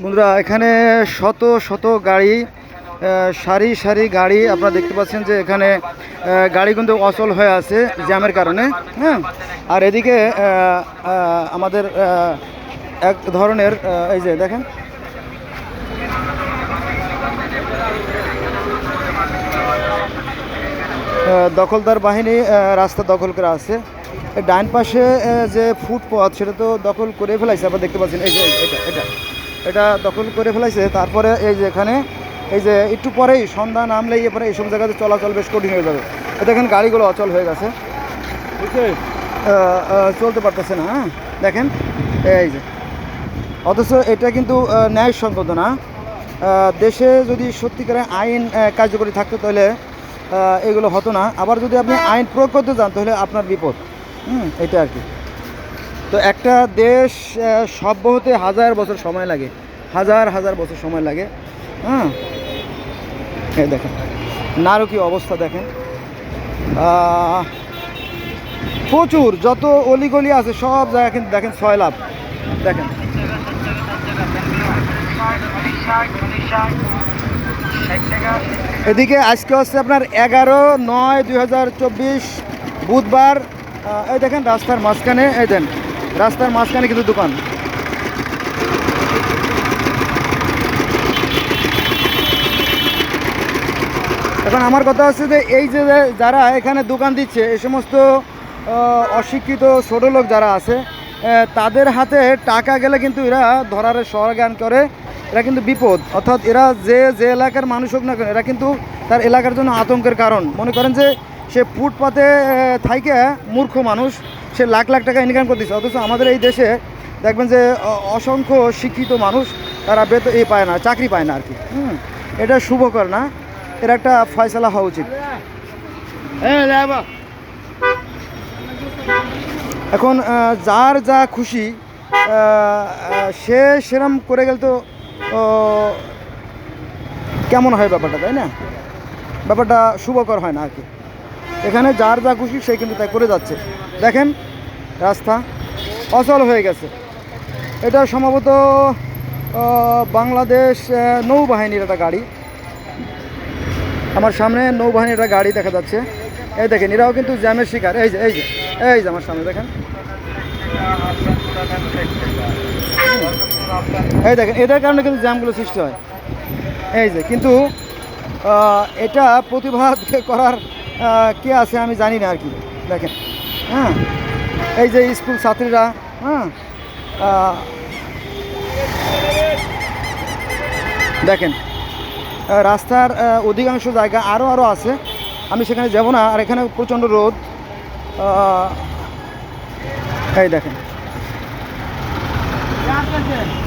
বন্ধুরা এখানে শত শত গাড়ি, সারি সারি গাড়ি আপনারা দেখতে পাচ্ছেন যে এখানে গাড়ি কিন্তু অচল হয়ে আছে জ্যামের কারণে। হ্যাঁ, আর এদিকে আমাদের এক ধরনের এই যে দেখেন দখলদার বাহিনী রাস্তা দখল করে আছে। ডাইন পাশে যে ফুটপথ সেটা তো দখল করে ফেলাইছে, আপনারা দেখতে পাচ্ছেন এই যে এটা এটা দখল করে ফেলাইছে। তারপরে এই যে এখানে এই যে একটু পরেই সন্ধ্যা নামলেই এরপরে এইসব জায়গাতে চলাচল বেশ কঠিন হয়ে যাবে। দেখেন গাড়িগুলো অচল হয়ে গেছে, চলতে পারতেছে না। হ্যাঁ দেখেন এই যে, অথচ এটা কিন্তু ন্যায়সঙ্গত না। দেশে যদি সত্যিকারে আইন কার্যকরী থাকতো তাহলে এগুলো হতো না। আবার যদি আপনি আইন প্রয়োগ করতে যান তাহলে আপনার বিপদ। এটা আর কি। তো একটা দেশ সভ্য হতে হাজার বছর সময় লাগে, হাজার হাজার বছর সময় লাগে। হ্যাঁ এই দেখেন নারকীয় অবস্থা দেখেন, প্রচুর যত অলিগলি আছে সব জায়গা কিন্তু দেখেন সয়লাভ। দেখেন এদিকে আজকে হচ্ছে আপনার 11/9/2024 বুধবার। এই দেখেন রাস্তার মাঝখানে, এই দেন রাস্তার মাঝখানে কিন্তু দোকান। এখন আমার কথা হচ্ছে যে এই যে যারা এখানে দোকান দিচ্ছে এই সমস্ত অশিক্ষিত ছোটো লোক যারা আছে তাদের হাতে টাকা গেলে কিন্তু এরা ধরার সরজ্ঞান করে, এরা কিন্তু বিপদ। অর্থাৎ এরা যে এলাকার মানুষ হোক না কেন এরা কিন্তু তার এলাকার জন্য আতঙ্কের কারণ। মনে করেন যে সে ফুটপাতে থাইকে মূর্খ মানুষ, সে লাখ লাখ টাকা ইনকাম করতেছে, অথচ আমাদের এই দেশে দেখবেন যে অসংখ্য শিক্ষিত মানুষ তারা পায় না, চাকরি পায় না আর কি। এটা শুভকর না, এর একটা ফয়সালা হওয়া উচিত। এখন যার যা খুশি সে সেরম করে গেলে তো কেমন হয় ব্যাপারটা, তাই না? ব্যাপারটা শুভকর হয় না আর কি। এখানে যার যা খুশি সে কিন্তু তাই করে যাচ্ছে। দেখেন রাস্তা অচল হয়ে গেছে। এটা সম্ভবত বাংলাদেশ নৌবাহিনীর একটা গাড়ি। আমার সামনে নৌবাহিনীর একটা গাড়ি দেখা যাচ্ছে। এই দেখেন এরাও কিন্তু জ্যামের শিকার। এই যে আমার সামনে দেখেন, এই দেখেন এটার কারণে কিন্তু জ্যামগুলো সৃষ্টি হয়। এই যে কিন্তু এটা প্রতিবাদ করার কে আছে আমি জানি না আর কি। দেখেন হ্যাঁ এই যে স্কুল ছাত্রীরা, হ্যাঁ দেখেন রাস্তার অধিকাংশ জায়গা আরও আছে, আমি সেখানে যাব না। আর এখানে প্রচণ্ড রোদ, এই দেখেন।